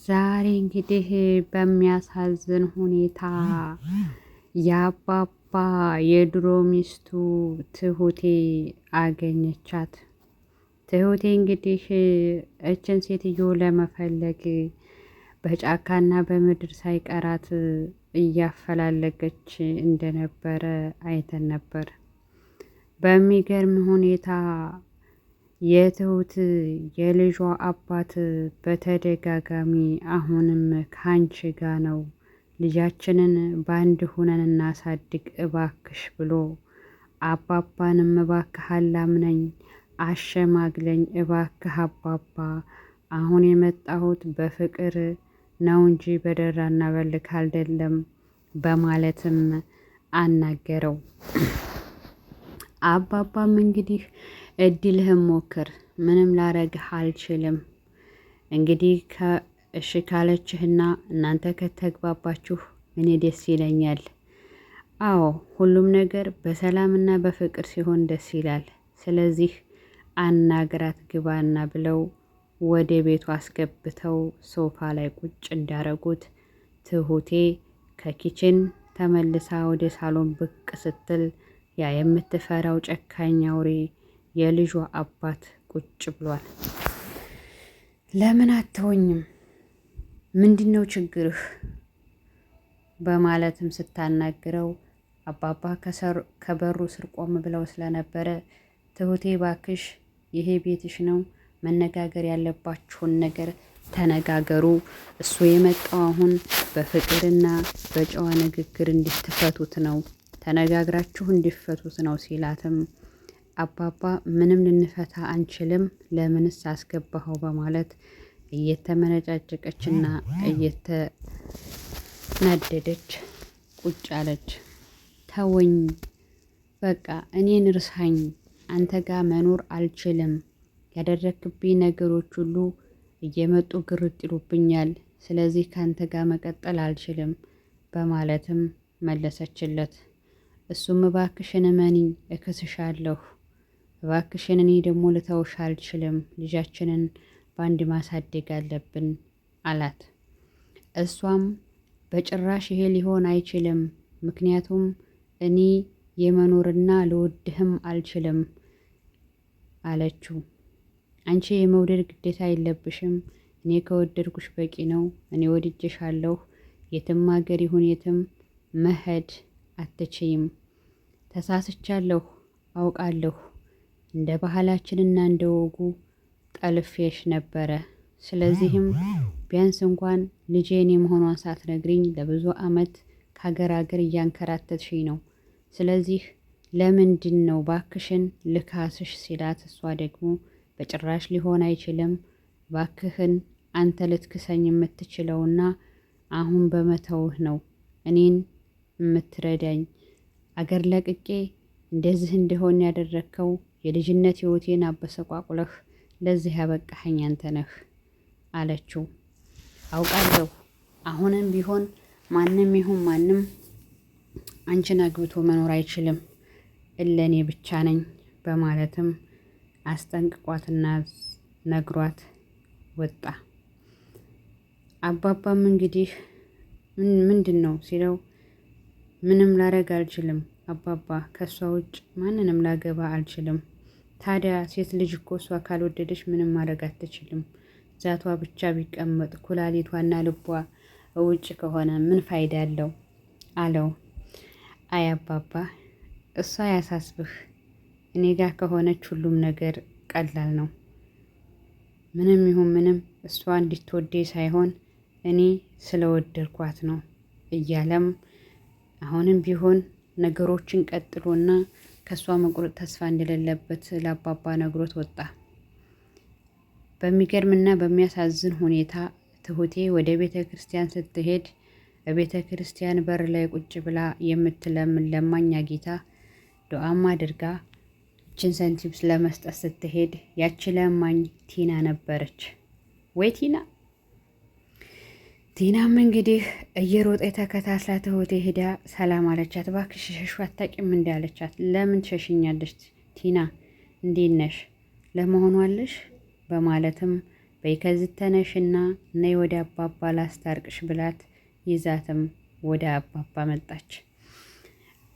ዛሬ እንግዲህ በሚያሳዝን ሁኔታ የአባባ የድሮ ሚስቱ ትሁቴ አገኘቻት። ትሁቴ እንግዲህ እችን ሴትዮ ለመፈለግ በጫካና በምድር ሳይቀራት እያፈላለገች እንደነበረ አይተን ነበር። በሚገርም ሁኔታ የትሁት የልጇ አባት በተደጋጋሚ አሁንም ካንቺ ጋ ነው፣ ልጃችንን በአንድ ሁነን እናሳድግ እባክሽ ብሎ አባባንም እባክህ አላምነኝ አሸማግለኝ እባክህ አባባ አሁን የመጣሁት በፍቅር ነው እንጂ በደራና በልክ አይደለም በማለትም አናገረው። አባባም እንግዲህ እድልህም ሞክር፣ ምንም ላረግህ አልችልም። እንግዲህ እሺ ካለችህና እናንተ ከተግባባችሁ እኔ ደስ ይለኛል። አዎ ሁሉም ነገር በሰላምና በፍቅር ሲሆን ደስ ይላል። ስለዚህ አናግራት ግባና ብለው ወደ ቤቱ አስገብተው ሶፋ ላይ ቁጭ እንዳረጉት ትሁቴ ከኪችን ተመልሳ ወደ ሳሎን ብቅ ስትል ያ የምትፈራው ጨካኝ አውሬ የልጇ አባት ቁጭ ብሏል። ለምን አትሆኝም? ምንድነው ችግርህ? በማለትም ስታናግረው አባባ ከበሩ ስር ቆም ብለው ስለነበረ ትሁቴ ባክሽ ይሄ ቤትሽ ነው፣ መነጋገር ያለባችሁን ነገር ተነጋገሩ። እሱ የመጣው አሁን በፍቅርና በጨዋ ንግግር እንድትፈቱት ነው፣ ተነጋግራችሁ እንዲፈቱት ነው ሲላትም አባባ ምንም ልንፈታ አንችልም፣ ለምንስ አስገባኸው? በማለት እየተመነጫጨቀችና እየተናደደች ቁጭ አለች። ተወኝ በቃ እኔን እርሳኝ፣ አንተ ጋር መኖር አልችልም፣ ያደረክብኝ ነገሮች ሁሉ እየመጡ ግርጥ ይሉብኛል፣ ስለዚህ ካንተ ጋር መቀጠል አልችልም በማለትም መለሰችለት። እሱም እባክሽን እመኒኝ እክስሻለሁ፣ እባክሽን እኔ ደግሞ ልተውሽ አልችልም፣ ልጃችንን በአንድ ማሳደግ አለብን አላት። እሷም በጭራሽ ይሄ ሊሆን አይችልም፣ ምክንያቱም እኔ የመኖርና ልወድህም አልችልም አለችው። አንቺ የመውደድ ግዴታ የለብሽም፣ እኔ ከወደድኩሽ በቂ ነው፣ እኔ ወድጄሻለሁ፣ የትም ሀገር ይሁን የትም መሄድ አትችይም፣ ተሳስቻለሁ አውቃለሁ፣ እንደ ባህላችንና እንደ ወጉ ጠልፌሽ ነበረ። ስለዚህም ቢያንስ እንኳን ልጄን የመሆኗን ሳትነግሪኝ ለብዙ አመት ከሀገር ሀገር እያንከራተትሽኝ ነው። ስለዚህ ለምንድን ነው ባክሽን ልካስሽ ሲላት፣ እሷ ደግሞ በጭራሽ ሊሆን አይችልም፣ ባክህን አንተ ልትክሰኝ የምትችለውና አሁን በመተውህ ነው እኔን የምትረዳኝ። አገር ለቅቄ እንደዚህ እንደሆን ያደረግከው የልጅነት ህይወቴን አበሰቋቁለህ ለዚህ ያበቃኸኝ አንተ ነህ አለችው። አውቃለሁ አሁንም ቢሆን ማንም ይሁን ማንም አንቺን አግብቶ መኖር አይችልም፣ እለኔ ብቻ ነኝ በማለትም አስጠንቅቋትና ነግሯት ወጣ። አባባም እንግዲህ ምንድን ነው ሲለው፣ ምንም ላረግ አልችልም አባባ፣ ከሷ ውጭ ማንንም ላገባ አልችልም። ታዲያ ሴት ልጅ እኮ እሷ ካልወደደች ምንም ማድረግ አትችልም። ዛቷ ብቻ ቢቀመጥ ኩላሊቷና ልቧ ውጭ ከሆነ ምን ፋይዳ አለው አለው። አይ አባባ እሷ ያሳስብህ፣ እኔ ጋር ከሆነች ሁሉም ነገር ቀላል ነው። ምንም ይሁን ምንም እሷ እንድትወዴ ሳይሆን እኔ ስለወደድኳት ነው እያለም አሁንም ቢሆን ነገሮችን ቀጥሎና ከሷ መቁረጥ ተስፋ እንደሌለበት ለአባባ ነግሮት ወጣ። በሚገርምና በሚያሳዝን ሁኔታ ትሁቴ ወደ ቤተ ክርስቲያን ስትሄድ በቤተ ክርስቲያን በር ላይ ቁጭ ብላ የምትለምን ለማኝ አግኝታ ዱዓም አድርጋ እችን ሳንቲም ለመስጠት ስትሄድ ያቺ ለማኝ ቲና ነበረች። ወይ ቲናም እንግዲህ እየሮጠ የተከታትላ ትሁቴ ሄዳ ሰላም አለቻት። እባክሽ ሸሹ አታውቂም እንዲ አለቻት። ለምን ትሸሽኛለሽ ቲና? እንዴት ነሽ? ለመሆኑ አለሽ? በማለትም በይ ከዚህ ተነሽና ነይ ወደ አባባ ላስታርቅሽ ብላት ይዛትም ወደ አባባ መጣች።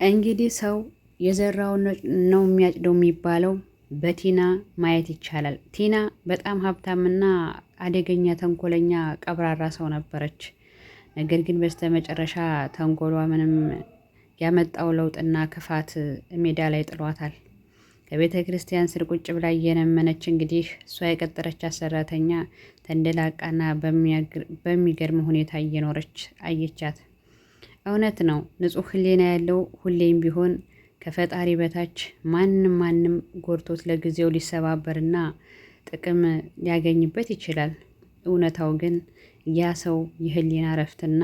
እንግዲህ ሰው የዘራውን ነው የሚያጭደው የሚባለው በቲና ማየት ይቻላል። ቲና በጣም ሀብታምና አደገኛ ተንኮለኛ ቀብራራ ሰው ነበረች። ነገር ግን በስተመጨረሻ ተንኮሏ ምንም ያመጣው ለውጥና ክፋት ሜዳ ላይ ጥሏታል። ከቤተ ክርስቲያን ስር ቁጭ ብላ እየለመነች እንግዲህ እሷ የቀጠረቻት ሰራተኛ ተንደላቃና በሚገርም ሁኔታ እየኖረች አየቻት። እውነት ነው፣ ንጹሕ ሕሊና ያለው ሁሌም ቢሆን ከፈጣሪ በታች ማንም ጎድቶት ለጊዜው ሊሰባበርና ጥቅም ሊያገኝበት ይችላል። እውነታው ግን ያ ሰው የሕሊና እረፍትና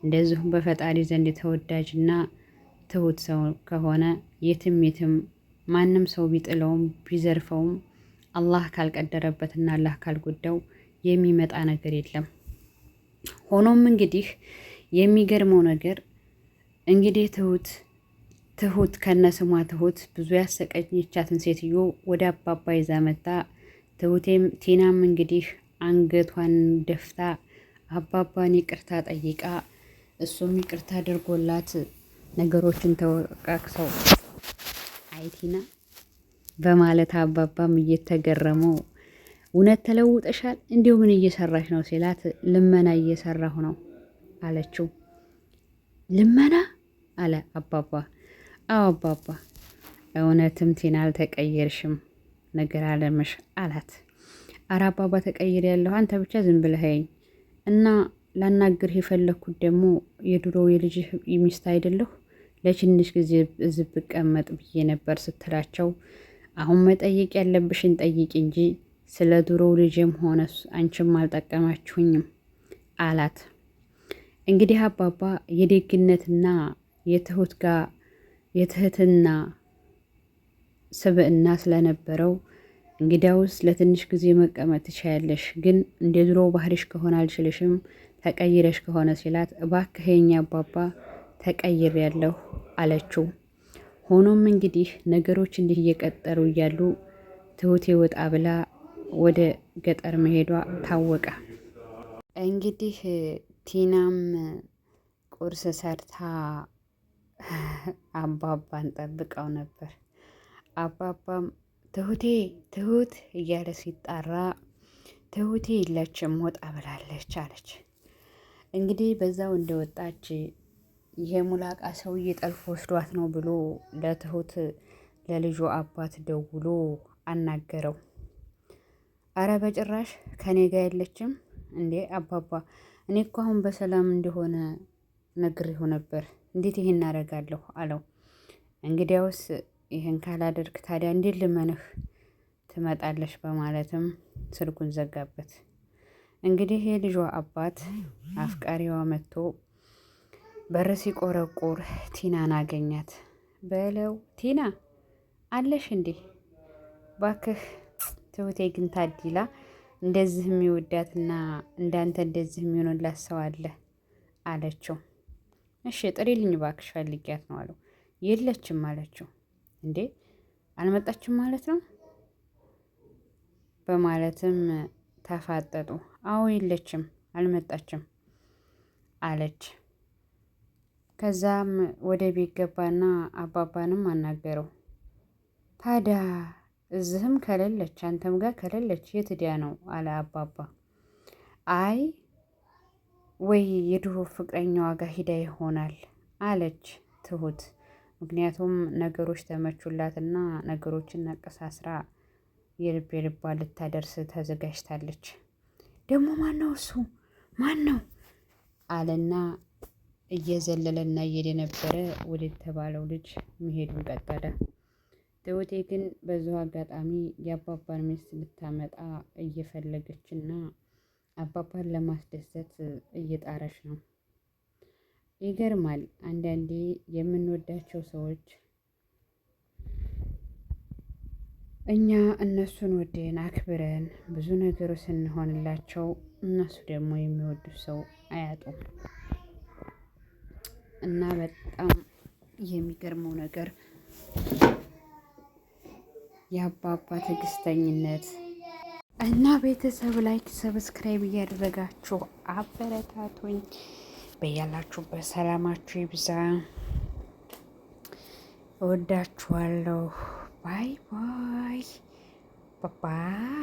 እንደዚሁም በፈጣሪ ዘንድ ተወዳጅና ትሁት ሰው ከሆነ የትም ማንም ሰው ቢጥለውም ቢዘርፈውም አላህ ካልቀደረበትና አላህ ካልጎዳው የሚመጣ ነገር የለም። ሆኖም እንግዲህ የሚገርመው ነገር እንግዲህ ትሁት ከነስሟ ትሁት ብዙ ያሰቀኘቻትን ሴትዮ ወደ አባባ ይዛ መጣ። ቲናም እንግዲህ አንገቷን ደፍታ አባባን ይቅርታ ጠይቃ እሱም ይቅርታ አድርጎላት ነገሮችን ተወቃቅሰው አይቲና በማለት አባባም እየተገረሙ እውነት ተለውጠሻል፣ እንዲሁ ምን እየሰራሽ ነው ሲላት ልመና እየሰራሁ ነው አለችው። ልመና አለ አባባ። አዎ አባባ፣ እውነትም ቲና አልተቀየርሽም፣ ነገር አለምሽ አላት። አረ አባባ ተቀይር ያለሁ አንተ ብቻ ዝም ብለኸኝ እና ላናግርህ የፈለግኩት ደግሞ የድሮው የልጅህ ሚስት አይደለሁ ለትንሽ ጊዜ እዚህ ብቀመጥ ብዬ ነበር ስትላቸው፣ አሁን መጠየቅ ያለብሽን ጠይቅ እንጂ ስለ ድሮው ልጅም ሆነ አንቺም አልጠቀማችሁኝም አላት። እንግዲህ አባባ የደግነትና የትህትና ስብዕና ስለነበረው እንግዲያውስ ለትንሽ ጊዜ መቀመጥ ትችያለሽ፣ ግን እንደ ድሮው ባህሪሽ ከሆነ አልችልሽም፣ ተቀይረሽ ከሆነ ሲላት፣ እባክህ የኛ አባባ ተቀይሬያለሁ አለችው። ሆኖም እንግዲህ ነገሮች እንዲህ እየቀጠሉ እያሉ ትሁቴ ወጣ ብላ ወደ ገጠር መሄዷ ታወቀ። እንግዲህ ቲናም ቁርስ ሰርታ አባባን ጠብቀው ነበር። አባባም ትሁት እያለ ሲጣራ ትሁቴ የለችም ወጣ ብላለች አለች። እንግዲህ በዛው እንደወጣች ይሄ ሙላቃ ሰውዬ ጠልፎ ወስዷት ነው ብሎ ለትሁት ለልጁ አባት ደውሎ አናገረው። አረ በጭራሽ ከኔ ጋር የለችም እንዴ አባባ፣ እኔ እኮ አሁን በሰላም እንደሆነ ነግሬው ነበር፣ እንዴት ይሄን እናደርጋለሁ አለው። እንግዲያውስ ይህን ካላደርግ ታዲያ እንዴት ልመንህ ትመጣለች በማለትም ስልኩን ዘጋበት። እንግዲህ የልጇ አባት አፍቃሪዋ መጥቶ በር ሲቆረቁር ቲናን አገኛት። በለው ቲና አለሽ እንዴ? ባክህ ትሁቴ ግን ታዲላ እንደዚህ የሚወዳትና እንዳንተ እንደዚህ የሚሆንላት ሰው አለ አለችው። እሺ ጥሪልኝ ባክሽ ፈልጊያት ነው አለው። የለችም አለችው። እንዴ አልመጣችም ማለት ነው በማለትም ተፋጠጡ። አዎ የለችም አልመጣችም አለች። ከዛም ወደ ቤት ገባና አባባንም አናገረው። ታዲያ እዚህም ከሌለች አንተም ጋር ከሌለች የት ሄዳ ነው አለ አባባ። አይ ወይ የድሮ ፍቅረኛዋ ጋር ሂዳ ይሆናል አለች ትሁት። ምክንያቱም ነገሮች ተመቹላትና ነገሮችን አቀሳስራ የልቧ ልታደርስ ተዘጋጅታለች። ደግሞ ማነው እሱ ማነው አለና እየዘለለና እየደነበረ ወደ ተባለው ልጅ መሄዱን ቀጠለ። ትሁቴ ግን በዚሁ አጋጣሚ የአባባን ሚስት ልታመጣ እየፈለገችና አባባን ለማስደሰት እየጣረች ነው። ይገርማል። አንዳንዴ የምንወዳቸው ሰዎች እኛ እነሱን ወደን አክብረን ብዙ ነገሮች ስንሆንላቸው እነሱ ደግሞ የሚወዱት ሰው አያጡም እና በጣም የሚገርመው ነገር የአባባ ትዕግስተኝነት እና ቤተሰብ ላይክ ሰብስክራይብ እያደረጋችሁ አበረታቱኝ። በያላችሁበት ሰላማችሁ ይብዛ። እወዳችኋለሁ። ባይ ባይ ባይ።